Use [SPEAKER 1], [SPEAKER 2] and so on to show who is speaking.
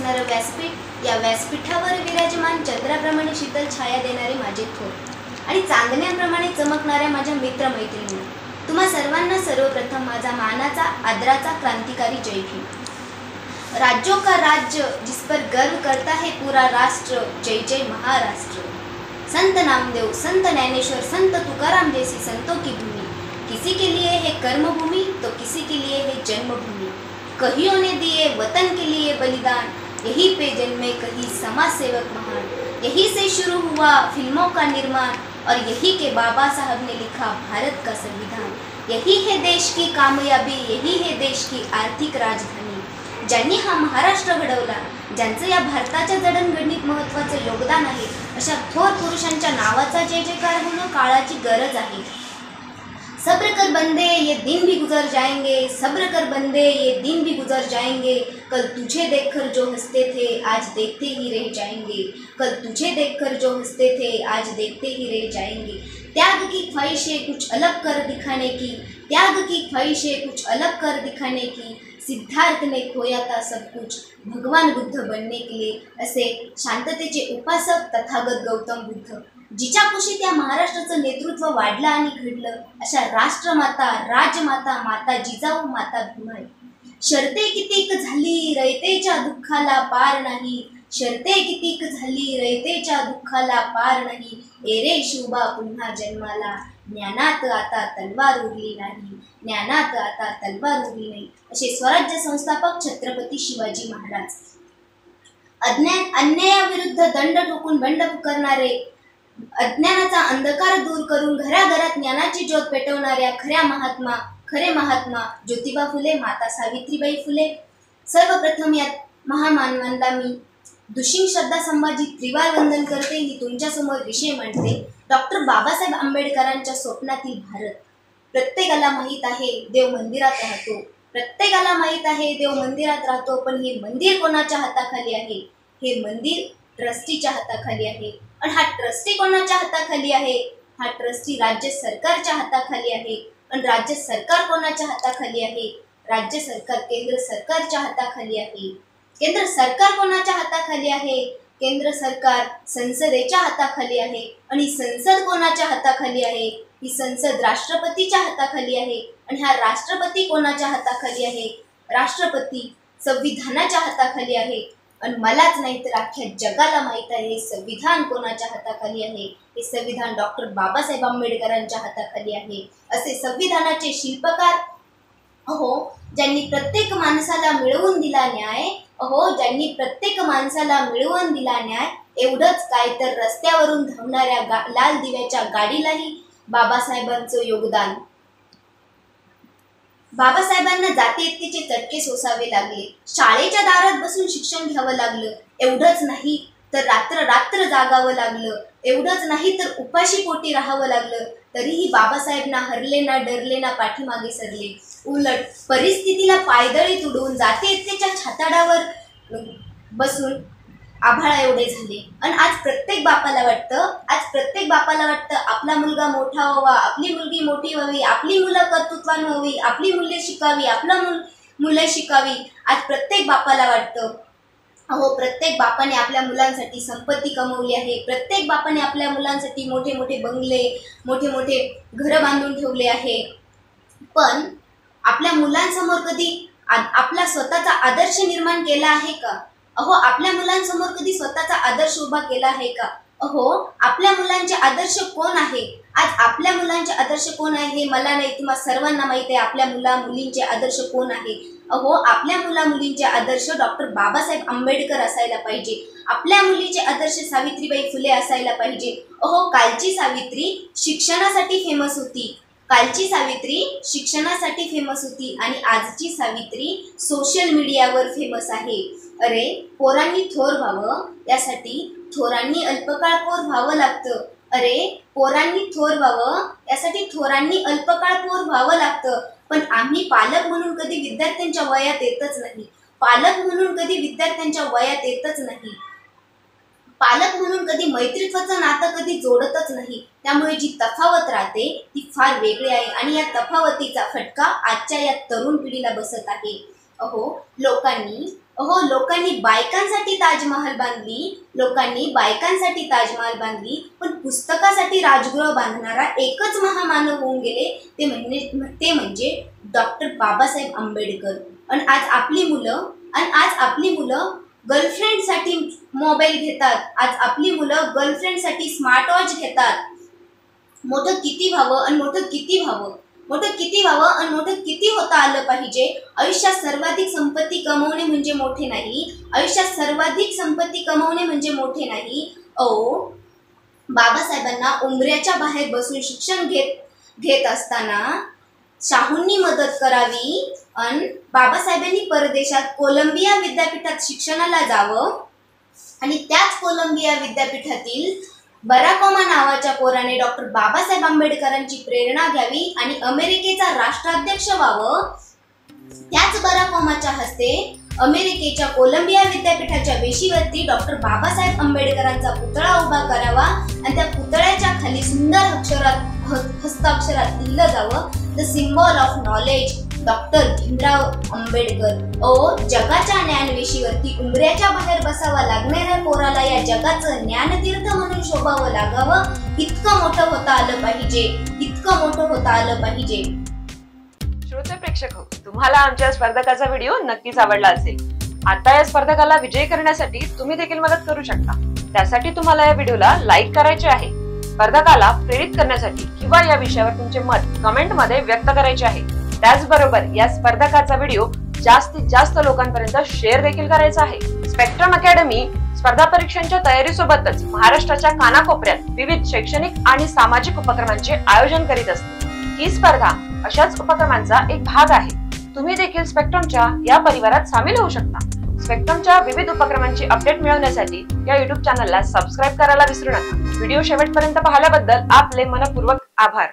[SPEAKER 1] असणारं व्यासपीठ, या व्यासपीठावर विराजमान चंद्राप्रमाणे शीतल छाया देणारे माझे थोर आणि चांदण्याप्रमाणे चमकणाऱ्या माझ्या मित्रमैत्रिणी, तुम्हा सर्वांना सर्वप्रथम माझा मानाचा आदराचा क्रांतिकारी जय भीम। राज्यों का राज्य जिस पर गर्व करता है पूरा राष्ट्र, जय जय महाराष्ट्र। संत नामदेव, संत ज्ञानेश्वर, संत तुकाराम जैसी संतों की भूमि, किसी के लिए है कर्मभूमि तो किसी के लिए है जन्मभूमि। कहियों ने दिए वतन के लिए बलिदान, यहीं पे जन्मे कहीं समाज सेवक महान। यहीं से शुरू हुआ फिल्मों का निर्माण और यहीं के बाबा साहब ने लिखा भारत का संविधान। यही है देश की कामयाबी, यही है देश की आर्थिक राजधानी। ज्यांनी हा महाराष्ट्र घडवला, ज्यांचं या भारताच्या जडणघडणीत महत्त्वाचं योगदान आहे, अशा थोर पुरुषांच्या नावाचा जय जयकार होणं काळाची गरज आहे। सब्र कर बंदे ये दिन भी गुजर जाएंगे, सब्र कर बंदे ये दिन भी गुजर जाएंगे। कल तुझे देखकर जो हंसते थे आज देखते ही रह जाएंगे, कल तुझे देखकर जो हंसते थे आज देखते ही रह जाएंगे। त्याग की ख्वाहिशें कुछ अलग कर दिखाने की, त्याग की ख्वाहिशें कुछ अलग कर दिखाने की। सिद्धार्थ ने खोया था सब कुछ भगवान बुद्ध बनने के लिए, असे शांततेचे उपासक तथागत गौतम बुद्ध, जिच्या कुशीत या महाराष्ट्राचं नेतृत्व वाढलं आणि घडलं, अशा राष्ट्रमाता, राजमाता, माता जिजाऊ, माता भीमाई। शर्ते कितीक झाली रयतेच्या दुःखाला पार नाही, शर्ते कितीक झाली रयतेच्या दुःखाला पार नाही। एरे शिवबा पुन्हा जन्माला, ज्ञानात आता तलवार उरली नाही, ज्ञानात आता तलवार उरली नाही, असे स्वराज्य संस्थापक छत्रपती शिवाजी महाराज। अन्यायाविरुद्ध दंड ठोकून बंड पुकारणारे, अज्ञानाचा अंधकार दूर करून घराघरात ज्ञानाची ज्योत पेटवणाऱ्या खरे महात्मा ज्योतिबा फुले, माता सावित्रीबाई फुले। सर्वप्रथम या महामानवांना मी दुशिंग श्रद्धा संभाजी त्रिवार वंदन करते। ही तुमच्यासमोर विषय मांडते, डॉक्टर बाबासाहेब आंबेडकरांच्या स्वप्नातील भारत। प्रत्येकाला माहीत आहे देव मंदिरात राहतो, प्रत्येकाला माहीत आहे देव मंदिरात राहतो, पण हे मंदिर कोणाच्या हाताखाली आहे? हे मंदिर ट्रस्टीच्या हाताखाली आहे। आणि हा ट्रस्टी कोणाच्या हाताखाली आहे? हा ट्रस्टी राज्य सरकारच्या हाताखाली आहे। आणि राज्य सरकार कोणाच्या हाताखाली आहे? राज्य सरकार केंद्र सरकारच्या हाताखाली आहे। केंद्र सरकार कोणाच्या हाताखाली आहे? केंद्र सरकार संसदेच्या हाताखाली आहे। आणि संसद कोणाच्या हाताखाली आहे? ही संसद राष्ट्रपतीच्या हाताखाली आहे। आणि हा राष्ट्रपती कोणाच्या हाताखाली आहे? राष्ट्रपती संविधानाच्या हाताखाली आहे। आणि मलाच नाही तर अख्ख्या जगाला माहीत आहे हे संविधान कोणाच्या हाताखाली आहे? हे संविधान डॉक्टर बाबासाहेब आंबेडकरांच्या हाताखाली आहे। असे संविधानाचे शिल्पकार, अहो ज्यांनी प्रत्येक माणसाला मिळवून दिला न्याय, अहो ज्यांनी प्रत्येक माणसाला मिळवून दिला न्याय, एवढंच काय तर रस्त्यावरून धावणाऱ्या लाल दिव्याच्या गाडीलाही बाबासाहेबांचं योगदान। बाबासाहेबांना जातीयतेचे चटके सोसावे लागले, शाळेच्या दारात बसून शिक्षण घ्यावं लागलं, एवढंच नाही तर रात्र रात्र जागावं लागलं, एवढंच नाही तर उपाशी पोटी राहावं लागलं, तरीही बाबासाहेब ना हरले ना डरले ना पाठीमागे सरले। उलट परिस्थितीला पायदळी तुडवून जातीयतेच्या छाताडावर बसून आभाळा एवढे झाले। आणि आज प्रत्येक बापाला वाटतं आपला मुलगा मोठा व्हावा, आपली मुलगी मोठी व्हावी, आपली मुलं कर्तृत्वान व्हावी, आपली मुले शिकावी, मुलं शिकावी। आज प्रत्येक बापाला वाटतं, अहो प्रत्येक बापाने आपल्या मुलांसाठी संपत्ती कमवली आहे, प्रत्येक बापाने आपल्या मुलांसाठी मोठे मोठे बंगले, मोठे मोठे घरं बांधून ठेवले आहे। पण आपल्या मुलांसमोर कधी आपला स्वतःचा आदर्श निर्माण केला आहे का? अहो आपल्या मुलांसमोर कधी स्वतःचा आदर्श उभा केला आहे का? अहो आपल्या मुलांचे आदर्श कोण आहे? आज आपल्या मुलांचे आदर्श कोण आहे हे मला नाही, तुम्हा सर्वांना माहित आहे आपल्या मुलींचे आदर्श कोण आहे। अहो आपल्या मुलींचे आदर्श डॉक्टर बाबासाहेब आंबेडकर असायला पाहिजे, आपल्या मुलीचे आदर्श सावित्रीबाई फुले असायला पाहिजे। अहो कालची सावित्री शिक्षणासाठी फेमस होती, कालची सावित्री शिक्षणासाठी फेमस होती आणि आजची सावित्री सोशल मीडियावर फेमस आहे। अरे पोरांनी थोर व्हावं यासाठी थोरांनी अल्पकाळ व्हावं लागतं, अरे पोरांनी थोर व्हावं यासाठी थोरांनी अल्पकाळ व्हावं लागतं। पण आम्ही पालक म्हणून कधी विद्यार्थ्यांच्या वयात येतच नाही, पालक म्हणून कधी विद्यार्थ्यांच्या वयात येतच नाही, पालक म्हणून कधी मैत्रीत्वाचं नातं कधी जोडतच नाही। त्यामुळे जी तफावत राहते ती फार वेगळी आहे आणि या तफावतीचा फटका आजच्या या तरुण पिढीला बसत आहे। लोकांनी बायकांसाठी ताजमहाल बांधली, पण पुस्तकासाठी राजगृह बांधणारा एकच महामानव होऊन गेले, ते म्हणजे डॉक्टर बाबासाहेब आंबेडकर. आणि आज आपली मुलं गर्लफ्रेंडसाठी मोबाईल घेतात, आज आपली मुलं गर्लफ्रेंडसाठी स्मार्ट वॉच घेतात. मोठं किती व्हावं आणि मोठं किती होता आलं पाहिजे. आयुष्यात सर्वाधिक संपत्ती कमवणे म्हणजे मोठे नाही. बाबासाहेबांना उंबऱ्याच्या बाहेर बसून शिक्षण घेत असताना शाहूंनी मदत करावी आणि बाबासाहेबांनी परदेशात कोलंबिया विद्यापीठात शिक्षणाला जावं आणि त्याच कोलंबिया विद्यापीठातील बराक ओबामा नावाच्या पोराने डॉक्टर बाबासाहेब आंबेडकरांची प्रेरणा घ्यावी आणि अमेरिकेचा राष्ट्राध्यक्ष व्हावं. त्याच बराक ओबामाच्या हस्ते अमेरिकेच्या कोलंबिया विद्यापीठाच्या वेशीवरती डॉक्टर बाबासाहेब आंबेडकरांचा पुतळा उभा करावा आणि त्या पुतळ्याच्या खाली सुंदर हस्ताक्षरात लिहिलं जावं, the symbol of knowledge, doctor Bhimrao Ambedkar. जगाच्या ज्ञानवेशीवरती उंबऱ्याच्या बाहेर बसावा लागणाऱ्या पोराला या जगाचं ज्ञानतीर्थ म्हणून शोभावं लागावं. इतकं मोठं होता आलं पाहिजे.
[SPEAKER 2] श्रोते प्रेक्षक हो, तुम्हाला आमच्या स्पर्धकाचा व्हिडिओ नक्कीच आवडला असेल. आता या स्पर्धकाला विजयी करण्यासाठी तुम्ही देखील मदत करू शकता. त्यासाठी तुम्हाला या व्हिडिओला लाईक करायचे आहे, स्पर्धकाला प्रेरित करण्यासाठी किंवा या विषयावर तुमचे मत कमेंट मध्ये व्यक्त करायचे आहे. त्याचबरोबर या स्पर्धकाचा व्हिडिओ जास्तीत जास्त लोकांपर्यंत शेअर देखील करायचा आहे. स्पेक्ट्रम अकॅडमी स्पर्धा परीक्षांच्या तयारीसोबतच महाराष्ट्राच्या कानाकोपऱ्यात विविध शैक्षणिक आणि सामाजिक उपक्रमांचे आयोजन करीत असते. ही स्पर्धा अशाच उपक्रमांचा एक भाग आहे. तुम्ही देखील स्पेक्ट्रमच्या या परिवारात सामील होऊ शकता. स्पेक्ट्रमच्या विविध उपक्रमांची अपडेट मिळवण्यासाठी या YouTube चॅनलला सबस्क्राईब करायला विसरू नका. व्हिडिओ शेवटपर्यंत पाहिल्याबद्दल आपले मनपूर्वक आभार.